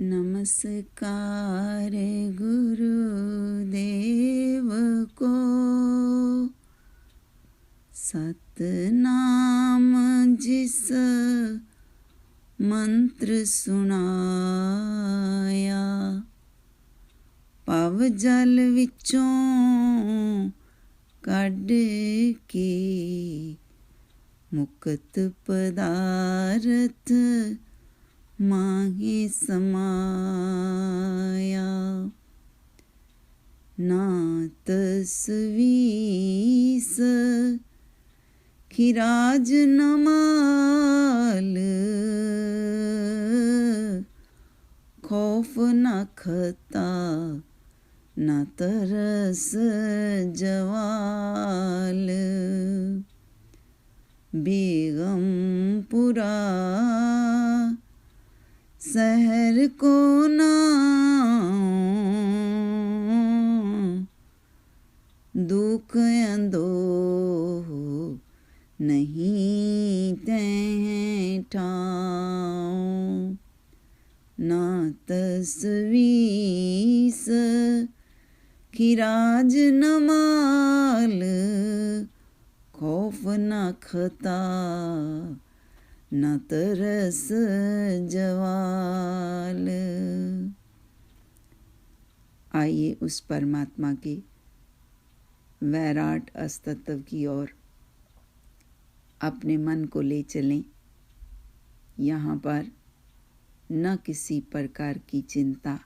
नमस्कार गुरुदेव को, सतनाम जिस मंत्र सुनाया, पव जल विचों कढ़ के मुक्त पदारथ माहे समाया। ना तसवीस खिराज न माल, खौफ न खता न तरस जवाल। बेगमपुरा शहर को नाम, दुख अंदोह नहीं तैं ठाऊं। ना तसवीस खिराज न माल, खौफ न खता न तरस जवाल। आइए उस परमात्मा के वैराट अस्तित्व की ओर अपने मन को ले चलें। यहाँ पर न किसी प्रकार की चिंता,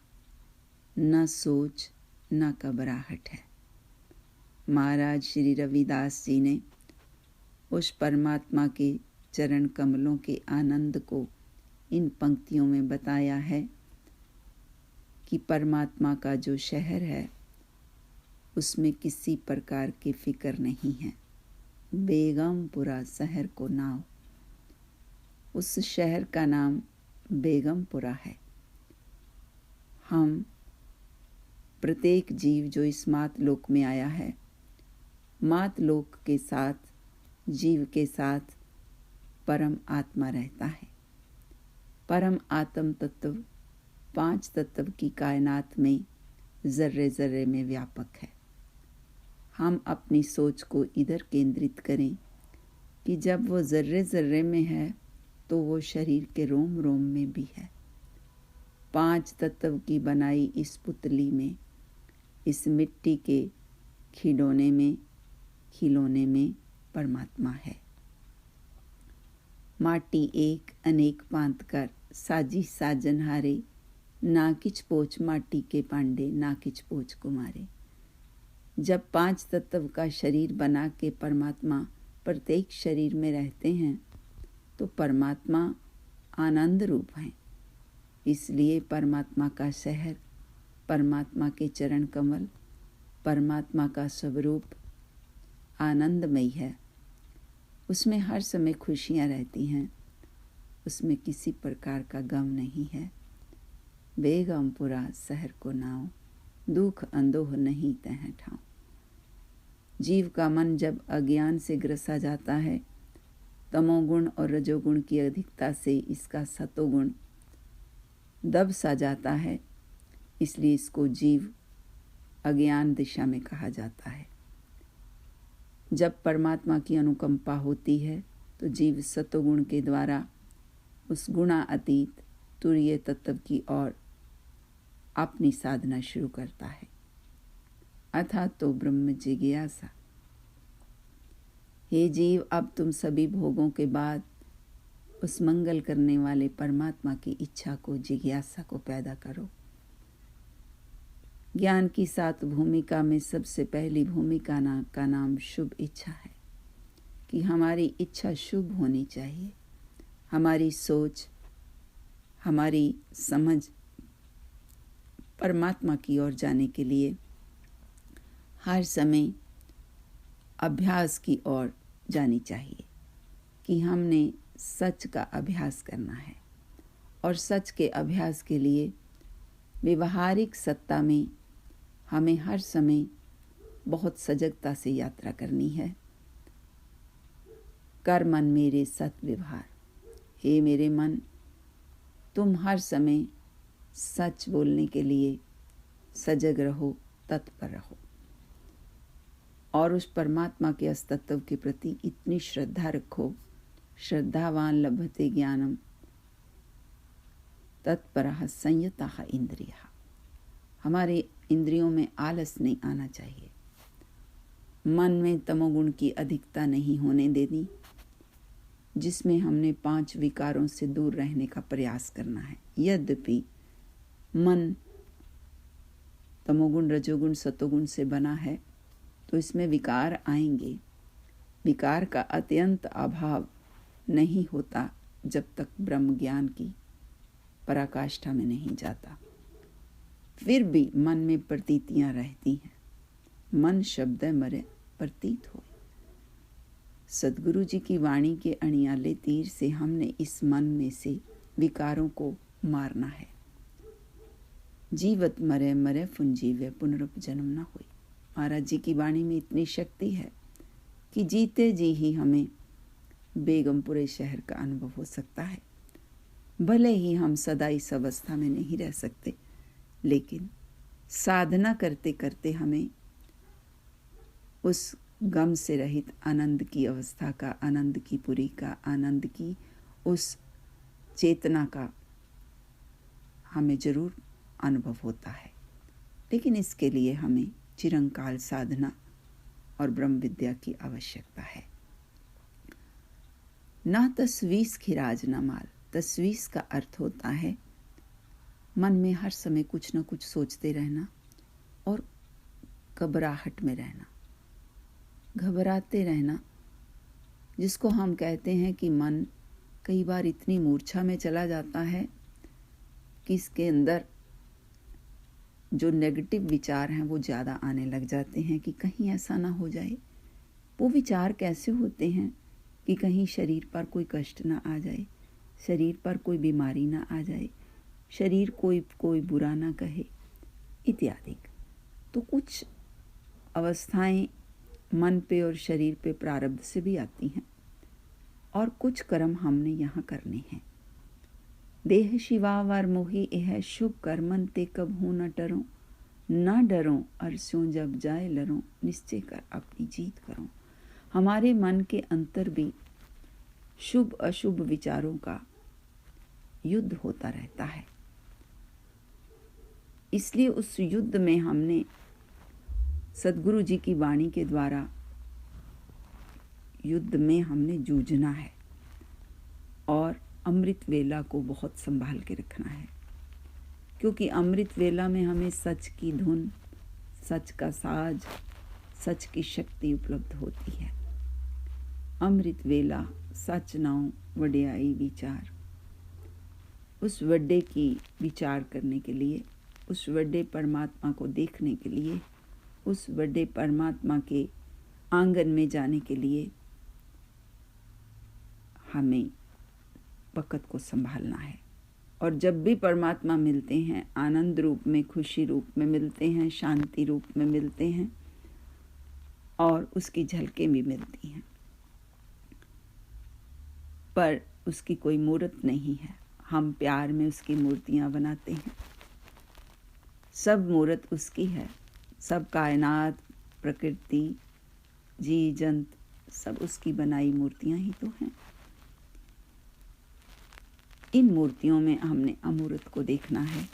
न सोच, न घबराहट है। महाराज श्री रविदास जी ने उस परमात्मा के चरण कमलों के आनंद को इन पंक्तियों में बताया है कि परमात्मा का जो शहर है उसमें किसी प्रकार की फिक्र नहीं है। बेगमपुरा शहर को नाव, उस शहर का नाम बेगमपुरा है। हम प्रत्येक जीव जो इस मातलोक में आया है, मातलोक के साथ, जीव के साथ परम आत्मा रहता है। परम आत्म तत्व 5 तत्व की कायनात में जर्रे जर्रे में व्यापक है। हम अपनी सोच को इधर केंद्रित करें कि जब वो जर्रे जर्रे में है तो वो शरीर के रोम रोम में भी है। 5 तत्व की बनाई इस पुतली में, इस मिट्टी के खिलौने में परमात्मा है। माटी एक अनेक पांत कर, साजी साजनहारे, ना किच पोच माटी के पांडे, ना किच पोच कुमारे। जब 5 तत्व का शरीर बना के परमात्मा प्रत्येक शरीर में रहते हैं तो परमात्मा आनंद रूप हैं। इसलिए परमात्मा का शहर, परमात्मा के चरण कमल, परमात्मा का स्वरूप आनंदमयी है। उसमें हर समय खुशियाँ रहती हैं, उसमें किसी प्रकार का गम नहीं है। बेगमपुरा शहर को नाव, दुख अंदोह नहीं तह ठाऊं। जीव का मन जब अज्ञान से ग्रसा जाता है, तमोगुण और रजोगुण की अधिकता से इसका सतोगुण दब सा जाता है, इसलिए इसको जीव अज्ञान दिशा में कहा जाता है। जब परमात्मा की अनुकंपा होती है तो जीव सतोगुण के द्वारा उस गुणा अतीत तुरीय तत्व की ओर अपनी साधना शुरू करता है। अथा तो ब्रह्म जिज्ञासा। हे जीव, अब तुम सभी भोगों के बाद उस मंगल करने वाले परमात्मा की इच्छा को, जिज्ञासा को पैदा करो। ज्ञान की 7 भूमिका में सबसे पहली भूमिका का नाम शुभ इच्छा है कि हमारी इच्छा शुभ होनी चाहिए। हमारी सोच, हमारी समझ परमात्मा की ओर जाने के लिए हर समय अभ्यास की ओर जानी चाहिए कि हमने सच का अभ्यास करना है। और सच के अभ्यास के लिए व्यवहारिक सत्ता में हमें हर समय बहुत सजगता से यात्रा करनी है। कर मन मेरे सत व्यवहार। हे मेरे मन, तुम हर समय सच बोलने के लिए सजग रहो, तत्पर रहो और उस परमात्मा के अस्तित्व के प्रति इतनी श्रद्धा रखो। श्रद्धावान लभते ज्ञानम तत्परः संयतः इंद्रियः। हमारे इंद्रियों में आलस नहीं आना चाहिए, मन में तमोगुण की अधिकता नहीं होने देनी, जिसमें हमने 5 विकारों से दूर रहने का प्रयास करना है। यद्यपि मन तमोगुण, रजोगुण, सतोगुण से बना है तो इसमें विकार आएंगे। विकार का अत्यंत अभाव नहीं होता जब तक ब्रह्म ज्ञान की पराकाष्ठा में नहीं जाता। फिर भी मन में प्रतीतियां रहती हैं। मन शब्द मरे प्रतीत हो। सद्गुरु जी की वाणी के अणियाले तीर से हमने इस मन में से विकारों को मारना है। जीवत मरे मरे फुंजीव्य पुनरुपजन्म न हुई। महाराज जी की वाणी में इतनी शक्ति है कि जीते जी ही हमें बेगमपुरे शहर का अनुभव हो सकता है। भले ही हम सदा इस अवस्था में नहीं रह सकते, लेकिन साधना करते करते हमें उस गम से रहित आनंद की अवस्था का, आनंद की पुरी का, आनंद की उस चेतना का हमें जरूर अनुभव होता है। लेकिन इसके लिए हमें चिरंकाल साधना और ब्रह्म विद्या की आवश्यकता है। ना तस्वीस खिराज न माल। तस्वीस का अर्थ होता है मन में हर समय कुछ न कुछ सोचते रहना और घबराहट में रहना, घबराते रहना, जिसको हम कहते हैं कि मन कई बार इतनी मूर्छा में चला जाता है कि इसके अंदर जो नेगेटिव विचार हैं वो ज़्यादा आने लग जाते हैं कि कहीं ऐसा ना हो जाए। वो विचार कैसे होते हैं कि कहीं शरीर पर कोई कष्ट ना आ जाए, शरीर पर कोई बीमारी ना आ जाए, शरीर कोई बुरा ना कहे इत्यादि। तो कुछ अवस्थाएं मन पे और शरीर पे प्रारब्ध से भी आती हैं और कुछ कर्म हमने यहाँ करने हैं। देह शिवावर मोहि यह शुभ कर्मन ते कबहू न डरो, न डरो अरस्यों जब जाए लरो, निश्चय कर अपनी जीत करो। हमारे मन के अंतर भी शुभ अशुभ विचारों का युद्ध होता रहता है। इसलिए उस युद्ध में हमने सद्गुरु जी की वाणी के द्वारा युद्ध में हमने जूझना है और अमृत वेला को बहुत संभाल के रखना है, क्योंकि अमृत वेला में हमें सच की धुन, सच का साज, सच की शक्ति उपलब्ध होती है। अमृत वेला सच नाउ वड्याई विचार। उस वड्डे की विचार करने के लिए, उस वड्डे परमात्मा को देखने के लिए, उस वड्डे परमात्मा के आंगन में जाने के लिए हमें वक़्त को संभालना है। और जब भी परमात्मा मिलते हैं, आनंद रूप में, खुशी रूप में मिलते हैं, शांति रूप में मिलते हैं और उसकी झलकें भी मिलती हैं, पर उसकी कोई मूर्त नहीं है। हम प्यार में उसकी मूर्तियां बनाते हैं। सब मूर्त उसकी है, सब कायनात, प्रकृति, जी जंत सब उसकी बनाई मूर्तियां ही तो हैं। इन मूर्तियों में हमने अमूर्त को देखना है।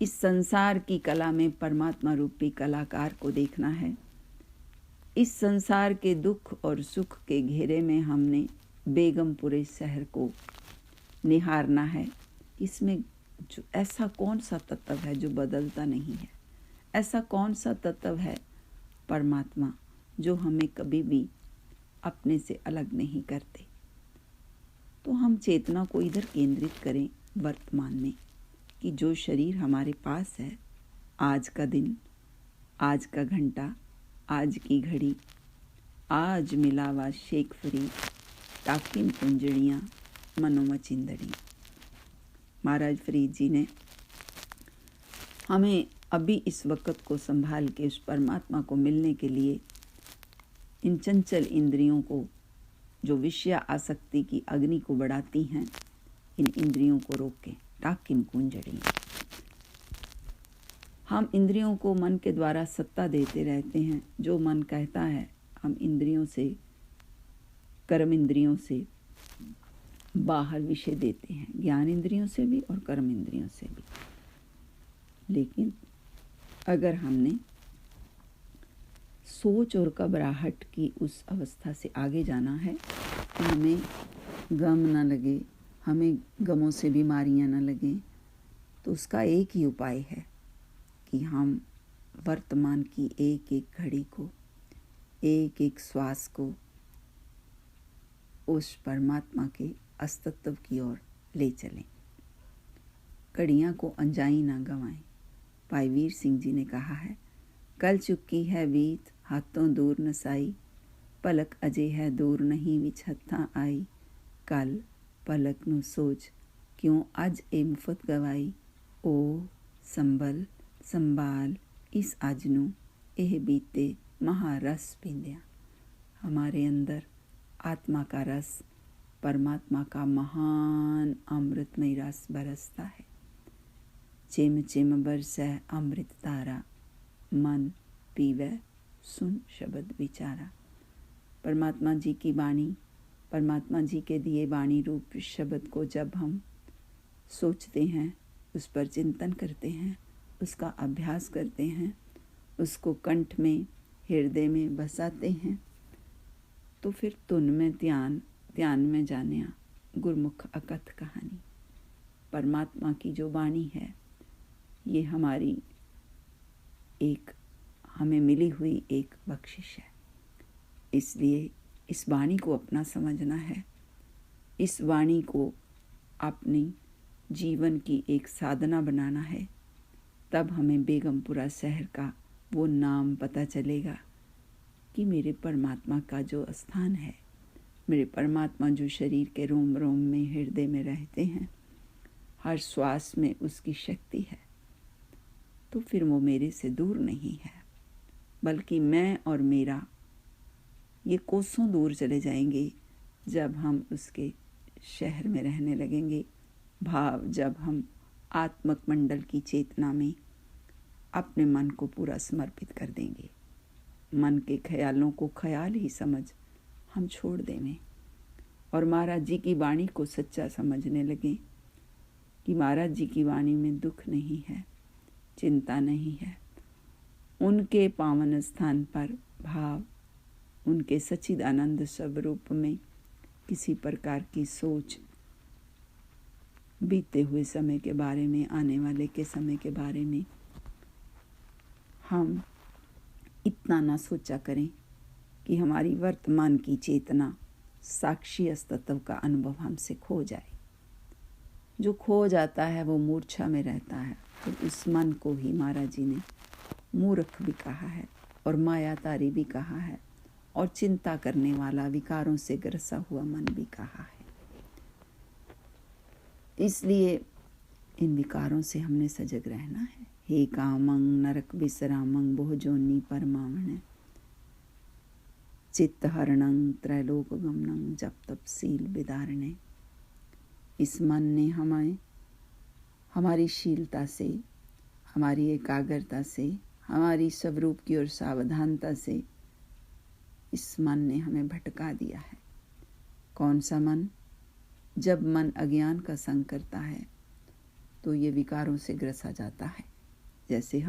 इस संसार की कला में परमात्मा रूपी कलाकार को देखना है। इस संसार के दुख और सुख के घेरे में हमने बेगमपुरे शहर को निहारना है। इसमें जो ऐसा कौन सा तत्व है जो बदलता नहीं है? ऐसा कौन सा तत्व है परमात्मा जो हमें कभी भी अपने से अलग नहीं करते? तो हम चेतना को इधर केंद्रित करें वर्तमान में, कि जो शरीर हमारे पास है, आज का दिन, आज का घंटा, आज की घड़ी, आज मिलावा शेख फरीद, टाकिन कुंजड़ियाँ मनोमचिंदड़ी। महाराज फरीद जी ने हमें अभी इस वक़्त को संभाल के उस परमात्मा को मिलने के लिए इन चंचल इंद्रियों को, जो विषय आसक्ति की अग्नि को बढ़ाती हैं, इन इंद्रियों को रोकें, टाकिम कुंजड़ी। हम इंद्रियों को मन के द्वारा सत्ता देते रहते हैं। जो मन कहता है हम इंद्रियों से, कर्म इंद्रियों से बाहर विषय देते हैं, ज्ञान इंद्रियों से भी और कर्म इंद्रियों से भी। लेकिन अगर हमने सोच और घबराहट की उस अवस्था से आगे जाना है तो हमें गम न लगे, हमें गमों से बीमारियां न लगें, तो उसका एक ही उपाय है कि हम वर्तमान की एक एक घड़ी को, एक एक श्वास को उस परमात्मा के अस्तित्व की ओर ले चलें। घड़ियां को अनजाई ना गंवाएं। भाई वीर सिंह जी ने कहा है, कल चुकी है बीत हाथों दूर नसाई, पलक अजे है दूर नहीं विच हत्थां आई, कल पलक नूं सोच क्यों अज ए मुफत गवाई, ओ संभल संभाल इस अज नूं एह बीते महारस पींदिया। हमारे अंदर आत्मा का रस, परमात्मा का महान अमृतमय रस बरसता है। चिम चिम बरसै अमृत धारा, मन पीवै सुन शब्द विचारा। परमात्मा जी की वाणी, परमात्मा जी के दिए वाणी रूप शब्द को जब हम सोचते हैं, उस पर चिंतन करते हैं, उसका अभ्यास करते हैं, उसको कंठ में, हृदय में बसाते हैं, तो फिर तुन में ध्यान, ध्यान में जानिया, गुरमुख अकथ कहानी। परमात्मा की जो वाणी है ये हमारी एक, हमें मिली हुई एक बख्शिश है। इसलिए इस वाणी को अपना समझना है, इस वाणी को अपनी जीवन की एक साधना बनाना है। तब हमें बेगमपुरा शहर का वो नाम पता चलेगा कि मेरे परमात्मा का जो स्थान है, मेरे परमात्मा जो शरीर के रोम रोम में, हृदय में रहते हैं, हर श्वास में उसकी शक्ति है, तो फिर वो मेरे से दूर नहीं है, बल्कि मैं और मेरा ये कोसों दूर चले जाएंगे जब हम उसके शहर में रहने लगेंगे। भाव जब हम आत्मक मंडल की चेतना में अपने मन को पूरा समर्पित कर देंगे, मन के ख्यालों को ख्याल ही समझ हम छोड़ देंगे और महाराज जी की वाणी को सच्चा समझने लगे कि महाराज जी की वाणी में दुख नहीं है, चिंता नहीं है। उनके पावन स्थान पर भाव, उनके सच्चिदानंद स्वरूप में किसी प्रकार की सोच, बीते हुए समय के बारे में, आने वाले के समय के बारे में हम इतना ना सोचा करें कि हमारी वर्तमान की चेतना, साक्षी अस्तित्व का अनुभव हमसे खो जाए। जो खो जाता है वो मूर्छा में रहता है। तो उस मन को ही महाराज जी ने मूर्ख भी कहा है और मायातारी भी कहा है और चिंता करने वाला, विकारों से ग्रसा हुआ मन भी कहा है। इसलिए इन विकारों से हमने सजग रहना है। हे कामंग नरक विश्रामंग बहु जोनि परमावण, चित्त हरणं त्रैलोक गमनं जप तप शील विदारणे। इस मन ने हमें हमारी शीलता से, हमारी एकाग्रता से, हमारी स्वरूप की ओर सावधानता से, इस मन ने हमें भटका दिया है। कौन सा मन? जब मन अज्ञान का संग करता है तो ये विकारों से ग्रसा जाता है। जैसे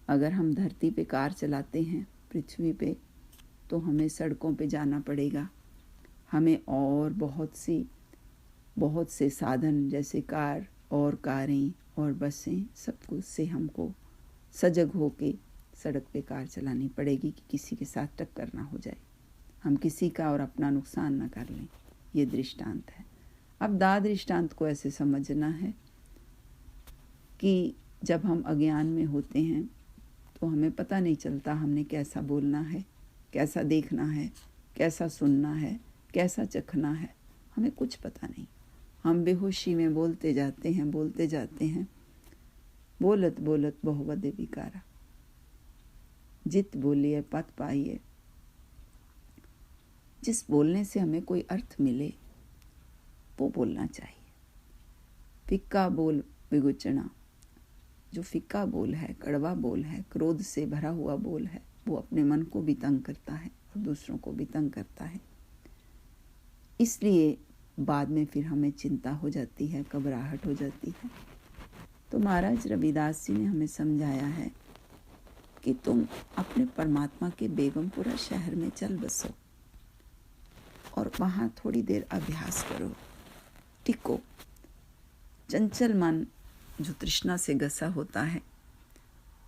अगर हम धरती पे कार चलाते हैं पृथ्वी पे, तो हमें सड़कों पे जाना पड़ेगा। हमें और बहुत से साधन जैसे कार और कारें और बसें, सब कुछ से हमको सजग होके सड़क पे कार चलानी पड़ेगी कि किसी के साथ टक्कर ना हो जाए, हम किसी का और अपना नुकसान ना कर लें। ये दृष्टांत है। अब दृष्टांत को ऐसे समझना है कि जब हम अज्ञान में होते हैं तो हमें पता नहीं चलता हमने कैसा बोलना है, कैसा देखना है, कैसा सुनना है, कैसा चखना है, हमें कुछ पता नहीं। हम बेहोशी में बोलते जाते हैं, बोलत बोलत बहुवद विकारा, जित बोलिए पत पाइए। जिस बोलने से हमें कोई अर्थ मिले वो बोलना चाहिए। फिक्का बोल बिगुचना, जो फिक्का बोल है, कड़वा बोल है, क्रोध से भरा हुआ बोल है, वो अपने मन को भी तंग करता है और दूसरों को भी तंग करता है। इसलिए बाद में फिर हमें चिंता हो जाती है, घबराहट हो जाती है। तो महाराज रविदास जी ने हमें समझाया है कि तुम अपने परमात्मा के बेगमपुरा शहर में चल बसो और वहाँ थोड़ी देर अभ्यास करो, टिको। चंचल मन जो तृष्णा से गसा होता है,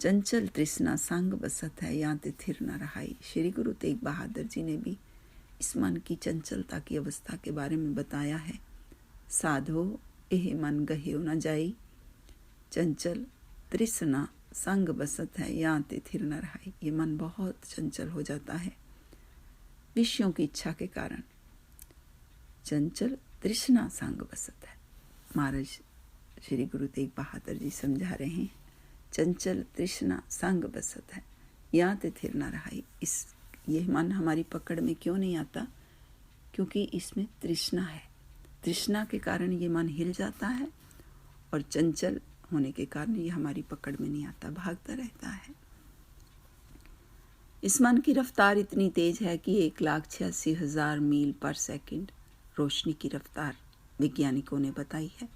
चंचल तृष्णा संग बसत है, यहाँ ते थिर न रहाई। श्री गुरु तेग बहादुर जी ने भी इस मन की चंचलता की अवस्था के बारे में बताया है। साधो एह मन गह्यो न जाई, चंचल तृष्णा संग बसत है, यहाँ ते थिर न रहाई। ये मन बहुत चंचल हो जाता है विषयों की इच्छा के कारण। चंचल तृष्णा संग बसत है। महाराज श्री गुरु तेग बहादुर जी समझा रहे हैं, चंचल तृष्णा संग बसत है, यहाँ ते थिर न रहाई। ये मन हमारी पकड़ में क्यों नहीं आता? क्योंकि इसमें तृष्णा है। तृष्णा के कारण ये मन हिल जाता है और चंचल होने के कारण ये हमारी पकड़ में नहीं आता, भागता रहता है। इस मन की रफ्तार इतनी तेज है कि 1,86,000 मील पर सेकंड रोशनी की रफ्तार वैज्ञानिकों ने बताई है।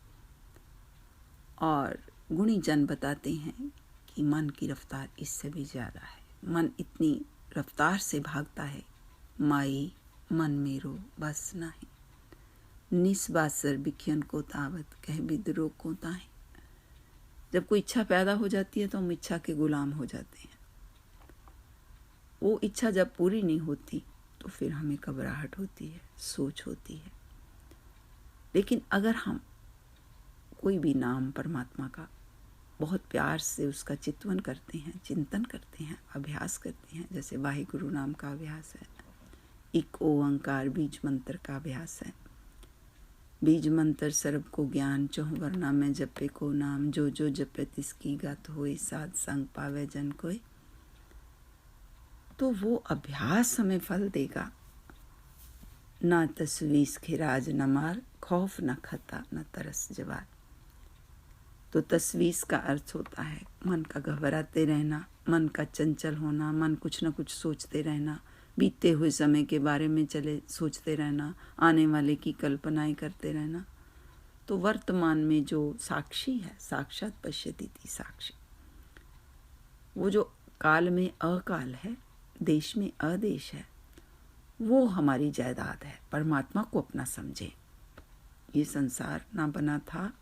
और गुणी जन बताते हैं कि मन की रफ्तार इससे भी ज़्यादा है। मन इतनी रफ्तार से भागता है, माई मन मेरो बस नाही, निस्बासर बिखियन को तावत कह बिद्रो को ताहे। जब कोई इच्छा पैदा हो जाती है तो हम इच्छा के गुलाम हो जाते हैं। वो इच्छा जब पूरी नहीं होती तो फिर हमें घबराहट होती है, सोच होती है। लेकिन अगर हम कोई भी नाम परमात्मा का बहुत प्यार से उसका चिंतन करते हैं, चिंतन करते हैं, अभ्यास करते हैं, जैसे वाहिगुरु नाम का अभ्यास है, एक ओंकार बीज मंत्र का अभ्यास है। बीज मंत्र सर्व को ज्ञान, चौह वर्णा में जपे को नाम, जो जो जपे तिसकी गत होए, साध संग पावे जन कोई। तो वो अभ्यास हमें फल देगा। ना तस्वीस खिराज न मार, खौफ न खता न तरस जवार। तो तस्वीस का अर्थ होता है मन का घबराते रहना, मन का चंचल होना, मन कुछ न कुछ सोचते रहना, बीते हुए समय के बारे में सोचते रहना, आने वाले की कल्पनाएं करते रहना। तो वर्तमान में जो साक्षी है, साक्षात पश्यति थी साक्षी, वो जो काल में अकाल है, देश में अदेश है, वो हमारी जायदाद है। परमात्मा को अपना समझे। ये संसार ना बना था,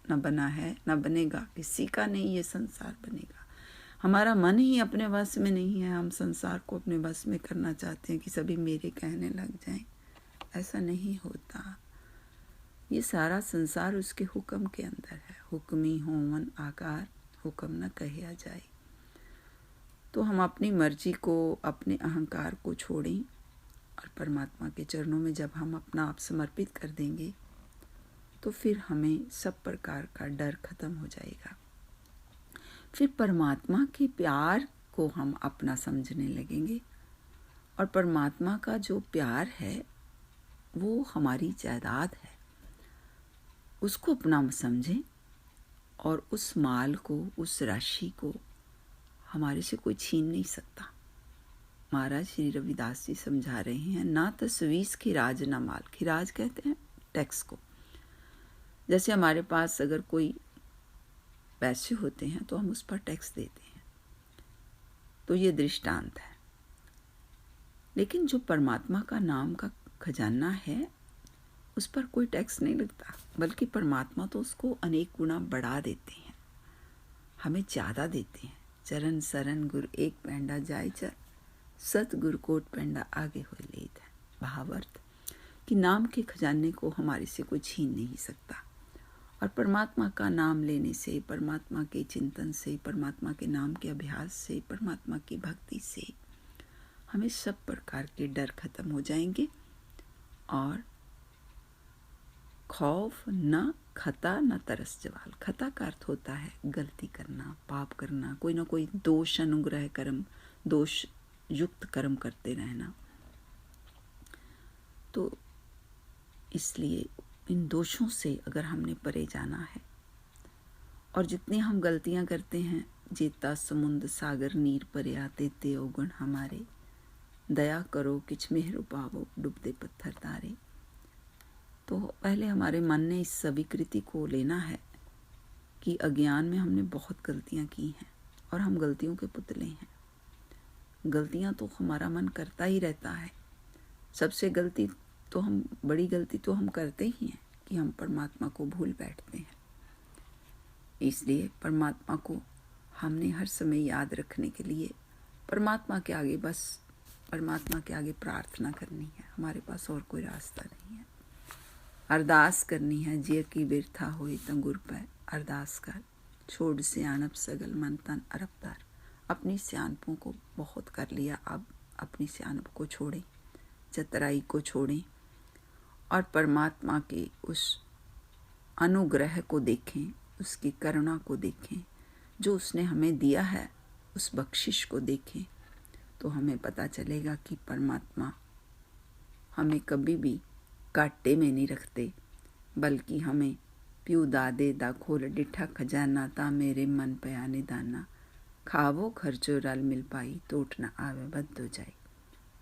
ना बना है, ना बनेगा, किसी का नहीं ये संसार बनेगा। हमारा मन ही अपने वश में नहीं है। हम संसार को अपने वश में करना चाहते हैं कि सभी मेरे कहने लग जाएं। ऐसा नहीं होता। ये सारा संसार उसके हुक्म के अंदर है। हुक्मी होवन आकार, हुक्म न कहिया जाए। तो हम अपनी मर्जी को, अपने अहंकार को छोड़ें और परमात्मा के चरणों में जब हम अपना आप समर्पित कर देंगे तो फिर हमें सब प्रकार का डर खत्म हो जाएगा। फिर परमात्मा के प्यार को हम अपना समझने लगेंगे और परमात्मा का जो प्यार है वो हमारी जायदाद है। उसको अपना समझें और उस माल को, उस राशि को हमारे से कोई छीन नहीं सकता। महाराज श्री रविदास जी समझा रहे हैं, ना तस्वीस खिराज ना माल। खिराज कहते हैं टैक्स को। जैसे हमारे पास अगर कोई पैसे होते हैं तो हम उस पर टैक्स देते हैं, तो ये दृष्टांत है। लेकिन जो परमात्मा का नाम का खजाना है उस पर कोई टैक्स नहीं लगता, बल्कि परमात्मा तो उसको अनेक गुना बढ़ा देते हैं, हमें ज़्यादा देते हैं। चरण शरण गुरु एक पैंडा जाय चर, सतगुरु कोट पैंडा आगे हो लेत है। भावार्थ कि नाम के खजाने को हमारे से कोई छीन नहीं सकता। और परमात्मा का नाम लेने से, परमात्मा के चिंतन से, परमात्मा के नाम के अभ्यास से, परमात्मा की भक्ति से हमें सब प्रकार के डर खत्म हो जाएंगे और खौफ न खता न तरस जवाल। खता का अर्थ होता है गलती करना, पाप करना, कोई ना कोई दोष अनुग्रह कर्म, दोष युक्त कर्म करते रहना। तो इसलिए इन दोषों से अगर हमने परे जाना है और जितनी हम गलतियां करते हैं, जेता समुंद सागर नीर परिया तेते औगुण हमारे, दया करो किछ मेहर पावो डूबते पत्थर तारे। तो पहले हमारे मन ने इस स्वीकृति को लेना है कि अज्ञान में हमने बहुत गलतियां की हैं और हम गलतियों के पुतले हैं। गलतियां तो हमारा मन करता ही रहता है। सबसे बड़ी गलती तो हम करते ही हैं कि हम परमात्मा को भूल बैठते हैं। इसलिए परमात्मा को हमने हर समय याद रखने के लिए परमात्मा के आगे प्रार्थना करनी है। हमारे पास और कोई रास्ता नहीं है। अरदास करनी है, जे की बिरथा होए तंगुर पे अरदास कर, छोड़ सियाणप सगल मन तन अरबदार। अपनी सियानपों को बहुत कर लिया, अब अपनी सियानप को छोड़ें, चतुराई को छोड़ें और परमात्मा के उस अनुग्रह को देखें, उसकी करुणा को देखें, जो उसने हमें दिया है उस बख्शिश को देखें। तो हमें पता चलेगा कि परमात्मा हमें कभी भी काटे में नहीं रखते, बल्कि हमें प्यू दादे दा खोल डिठा खजाना ता मेरे मन पयाने दाना, खावो खर्चो रल मिल पाई टोट न आवे बद हो जाए।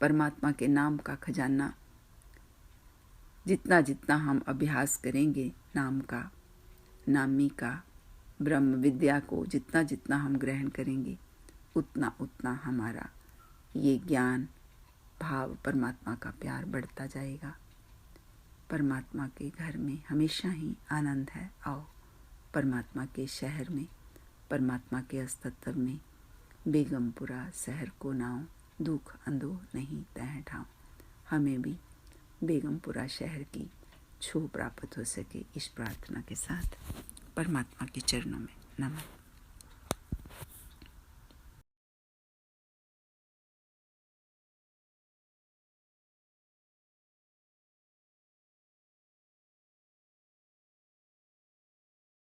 परमात्मा के नाम का खजाना जितना जितना हम अभ्यास करेंगे, नाम का, नामी का, ब्रह्म विद्या को जितना जितना हम ग्रहण करेंगे, उतना उतना हमारा ये ज्ञान भाव परमात्मा का प्यार बढ़ता जाएगा। परमात्मा के घर में हमेशा ही आनंद है। आओ परमात्मा के शहर में, परमात्मा के अस्तित्व में बेगमपुरा शहर को नाओ, दुख अंधो नहीं तह ठाओ। हमें भी बेगमपुरा शहर की छू प्राप्त हो सके, इस प्रार्थना के साथ परमात्मा के चरणों में नमन।